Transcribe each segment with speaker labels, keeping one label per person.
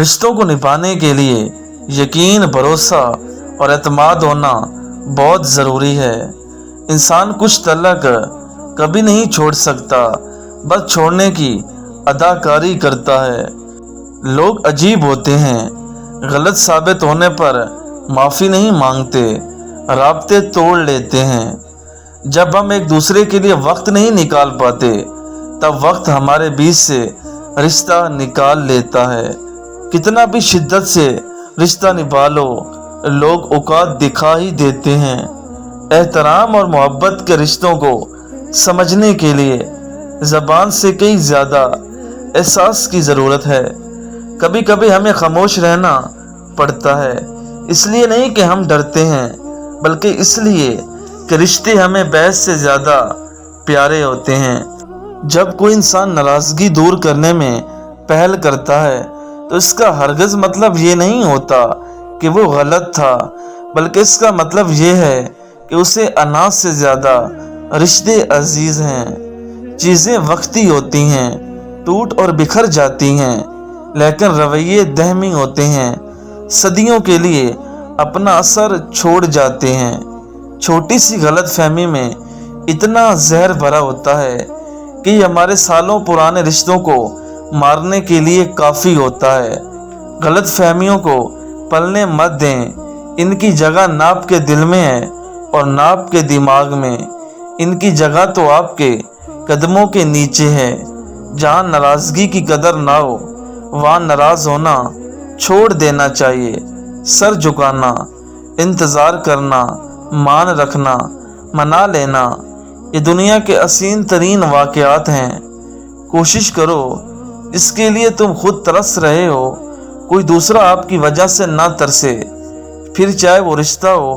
Speaker 1: रिश्तों को निभाने के लिए यकीन, भरोसा और एतमाद होना बहुत ज़रूरी है। इंसान कुछ तलक कभी नहीं छोड़ सकता, बस छोड़ने की अदाकारी करता है। लोग अजीब होते हैं, गलत साबित होने पर माफ़ी नहीं मांगते, राब्ते तोड़ लेते हैं। जब हम एक दूसरे के लिए वक्त नहीं निकाल पाते, तब वक्त हमारे बीच से रिश्ता निकाल लेता है। कितना भी शिद्दत से रिश्ता निभा लो, लोग औकात दिखा ही देते हैं। एहतराम और मोहब्बत के रिश्तों को समझने के लिए ज़बान से कई ज़्यादा एहसास की ज़रूरत है। कभी कभी हमें खामोश रहना पड़ता है, इसलिए नहीं कि हम डरते हैं, बल्कि इसलिए कि रिश्ते हमें बहस से ज़्यादा प्यारे होते हैं। जब कोई इंसान नाराज़गी दूर करने में पहल करता है, तो इसका हरगिज़ मतलब ये नहीं होता कि वो गलत था, बल्कि इसका मतलब ये है कि उसे अनाज से ज़्यादा रिश्ते अजीज़ हैं। चीज़ें वक्ती होती हैं, टूट और बिखर जाती हैं, लेकिन रवैये दहमी होते हैं, सदियों के लिए अपना असर छोड़ जाते हैं। छोटी सी गलत फहमी में इतना जहर भरा होता है कि हमारे सालों पुराने रिश्तों को मारने के लिए काफ़ी होता है। गलत फहमियों को पलने मत दें, इनकी जगह नाप के दिल में है और नाप के दिमाग में। इनकी जगह तो आपके कदमों के नीचे है। जहाँ नाराज़गी की कदर ना हो, वहाँ नाराज़ होना छोड़ देना चाहिए। सर झुकाना, इंतज़ार करना, मान रखना, मना लेना, ये दुनिया के हसीन तरीन वाक़यात हैं। कोशिश करो इसके लिए तुम खुद तरस रहे हो, कोई दूसरा आपकी वजह से ना तरसे, फिर चाहे वो रिश्ता हो,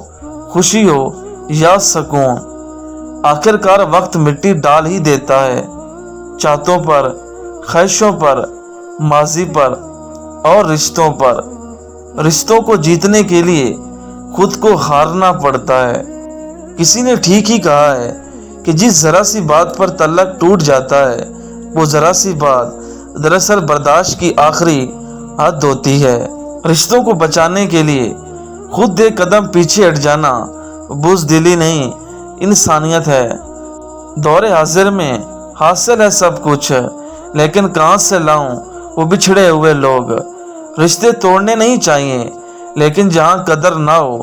Speaker 1: खुशी हो या सुकून। आखिरकार वक्त मिट्टी डाल ही देता है चाहतों पर, ख्वाहिशों पर, माजी पर और रिश्तों पर। रिश्तों को जीतने के लिए खुद को हारना पड़ता है। किसी ने ठीक ही कहा है कि जिस ज़रा सी बात पर तल्लक टूट जाता है, वो ज़रा सी बात दरअसल बर्दाश्त की आखिरी हद होती है। रिश्तों को बचाने के लिए खुद एक कदम पीछे हट जाना बुज़दिली नहीं, इंसानियत है। दौरे हाजिर में हासिल है सब कुछ, लेकिन कहाँ से लाऊं वो बिछड़े हुए लोग। रिश्ते तोड़ने नहीं चाहिए, लेकिन जहाँ कदर ना हो,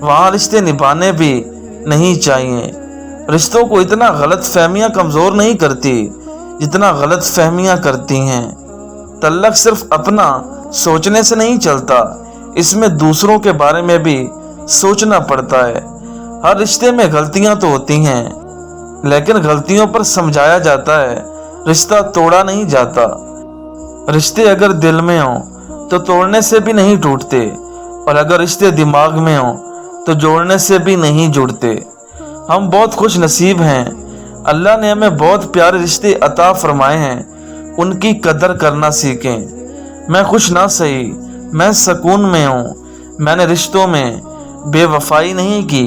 Speaker 1: वहाँ रिश्ते निभाने भी नहीं चाहिए। रिश्तों को इतना गलत फहमियाँ कमज़ोर नहीं करती जितना गलत फहमियाँ करती हैं। तल्लक सिर्फ अपना सोचने से नहीं चलता, इसमें दूसरों के बारे में भी सोचना पड़ता है। हर रिश्ते में गलतियाँ तो होती हैं, लेकिन गलतियों पर समझाया जाता है, रिश्ता तोड़ा नहीं जाता। रिश्ते अगर दिल में हों तो तोड़ने से भी नहीं टूटते, और अगर रिश्ते दिमाग में हों तो जोड़ने से भी नहीं जुड़ते। हम बहुत खुश नसीब हैं, अल्लाह ने हमें बहुत प्यारे रिश्ते अता फरमाए हैं, उनकी कदर करना सीखें। मैं खुश ना सही, मैं सुकून में हूँ। मैंने रिश्तों में बेवफाई नहीं की।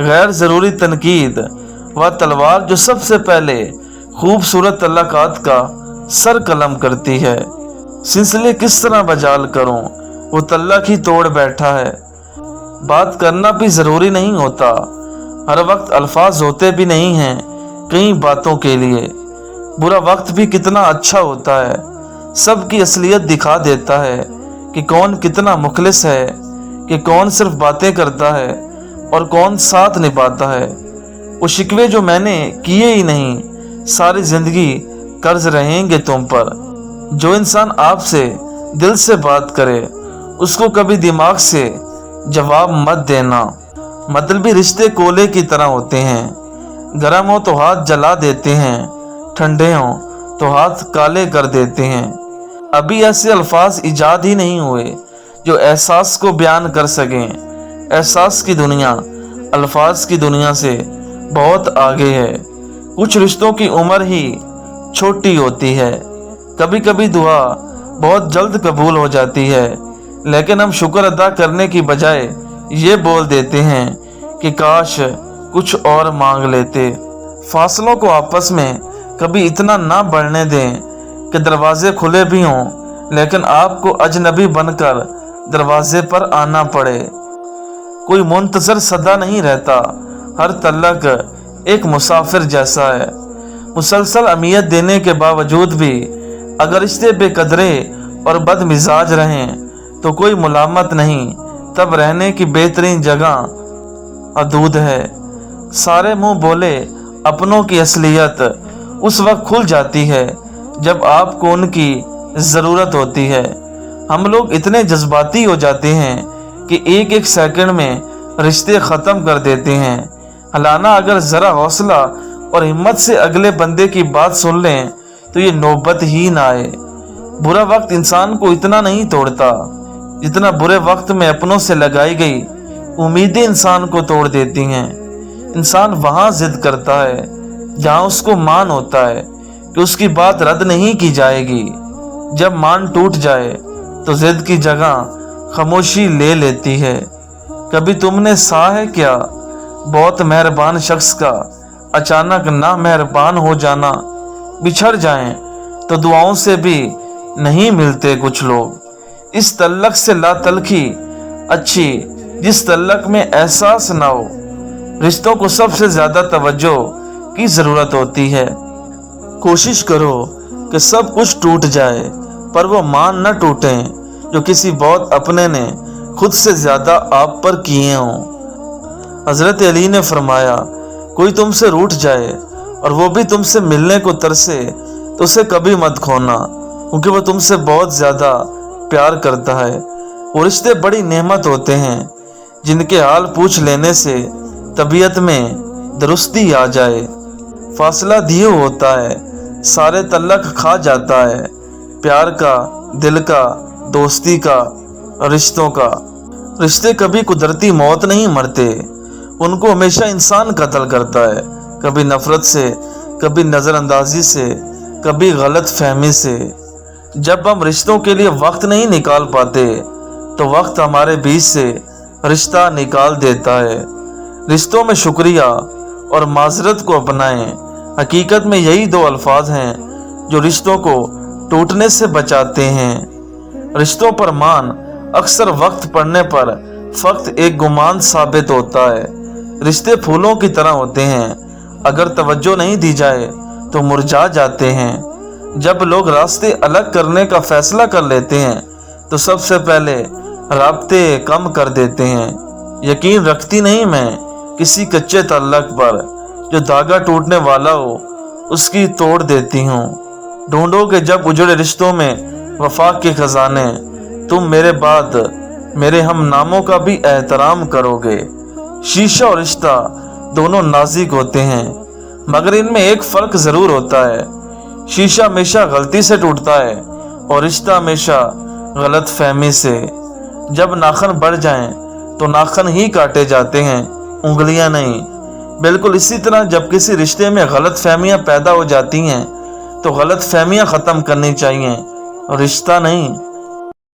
Speaker 1: गैर ज़रूरी तनकीद व तलवार जो सबसे पहले खूबसूरत तल्लकात का सर कलम करती है। सिलसिले किस तरह बजाल करूं, वो तल्लक ही तोड़ बैठा है। बात करना भी ज़रूरी नहीं होता, हर वक्त अल्फाज होते भी नहीं हैं कई बातों के लिए। बुरा वक्त भी कितना अच्छा होता है, सबकी असलियत दिखा देता है कि कौन कितना मुखलिस है, कि कौन सिर्फ बातें करता है और कौन साथ निभाता है। वो शिकवे जो मैंने किए ही नहीं, सारी ज़िंदगी कर्ज रहेंगे तुम पर। जो इंसान आपसे दिल से बात करे, उसको कभी दिमाग से जवाब मत देना। मतलबी रिश्ते कोयले की तरह होते हैं, गर्म हो तो हाथ जला देते हैं, ठंडे हो तो हाथ काले कर देते हैं। अभी ऐसे अल्फाज इजाद ही नहीं हुए जो एहसास को बयान कर सकें। एहसास की दुनिया अल्फाज की दुनिया से बहुत आगे है। कुछ रिश्तों की उम्र ही छोटी होती है। कभी कभी दुआ बहुत जल्द कबूल हो जाती है, लेकिन हम शुक्र अदा करने की बजाय ये बोल देते हैं कि काश कुछ और मांग लेते। फासलों को आपस में कभी इतना ना बढ़ने दें कि दरवाजे खुले भी हों लेकिन आपको अजनबी बनकर दरवाजे पर आना पड़े। कोई मुंतजर सदा नहीं रहता, हर तल्लक एक मुसाफिर जैसा है। मुसलसल अहमियत देने के बावजूद भी अगर रिश्ते बेकदरे और बदमिजाज रहें तो कोई मुलामत नहीं, तब रहने की बेहतरीन जगह हदूद है। सारे मुंह बोले अपनों की असलियत उस वक्त खुल जाती है जब आपको उनकी ज़रूरत होती है। हम लोग इतने जज्बाती हो जाते हैं कि एक एक सेकंड में रिश्ते ख़त्म कर देते हैं। हालांकि अगर ज़रा हौसला और हिम्मत से अगले बंदे की बात सुन लें तो ये नौबत ही ना आए। बुरा वक्त इंसान को इतना नहीं तोड़ता जितना बुरे वक्त में अपनों से लगाई गई उम्मीदें इंसान को तोड़ देती हैं। इंसान वहाँ जिद करता है जहाँ उसको मान होता है कि उसकी बात रद्द नहीं की जाएगी। जब मान टूट जाए तो जिद की जगह खामोशी ले लेती है। कभी तुमने सहा है क्या बहुत मेहरबान शख्स का अचानक ना मेहरबान हो जाना? बिछड़ जाएं तो दुआओं से भी नहीं मिलते कुछ लोग। इस तल्लक से ला तलखी अच्छी जिस तल्लक में एहसास ना हो। रिश्तों को सबसे ज्यादा तवज्जो की जरूरत होती है। कोशिश करो कि सब कुछ टूट जाए पर वो मान न टूटे जो किसी बहुत अपने ने खुद से ज्यादा आप पर किए हों। हजरत अली ने फरमाया, कोई तुमसे रूठ जाए और वो भी तुमसे मिलने को तरसे तो उसे कभी मत खोना, क्योंकि वो तुमसे बहुत ज्यादा प्यार करता है। वो रिश्ते बड़ी नेमत होते हैं जिनके हाल पूछ लेने से तबीयत में दुरुस्ती आ जाए। फासला दिए होता है, सारे तल्लक खा जाता है। प्यार का, दिल का, दोस्ती का, रिश्तों का। रिश्ते कभी कुदरती मौत नहीं मरते, उनको हमेशा इंसान कत्ल करता है। कभी नफरत से, कभी नज़रअंदाजी से, कभी गलत फहमी से। जब हम रिश्तों के लिए वक्त नहीं निकाल पाते तो वक्त हमारे बीच से रिश्ता निकाल देता है। रिश्तों में शुक्रिया और माजरत को अपनाएं। हकीकत में यही दो अल्फाज हैं जो रिश्तों को टूटने से बचाते हैं। रिश्तों पर मान अक्सर वक्त पड़ने पर फक्त एक गुमान साबित होता है। रिश्ते फूलों की तरह होते हैं, अगर तवज्जो नहीं दी जाए तो मुरझा जाते हैं। जब लोग रास्ते अलग करने का फैसला कर लेते हैं तो सबसे पहले राब्ते कम कर देते हैं। यकीन रखती नहीं मैं किसी कच्चे तल्लक पर, जो धागा टूटने वाला हो उसकी तोड़ देती हूँ। ढूंढोगे जब उजड़े रिश्तों में वफा के खजाने, तुम मेरे बाद मेरे हम नामों का भी एहतराम करोगे। शीशा और रिश्ता दोनों नाजुक होते हैं, मगर इनमें एक फर्क जरूर होता है। शीशा हमेशा गलती से टूटता है और रिश्ता हमेशा गलत फहमी से। जब नाखन बढ़ जाएं तो नाखन ही काटे जाते हैं, उंगलियां नहीं। बिल्कुल इसी तरह जब किसी रिश्ते में गलत फहमियाँ पैदा हो जाती हैं तो गलत फहमियाँ ख़त्म करनी चाहिए, रिश्ता नहीं।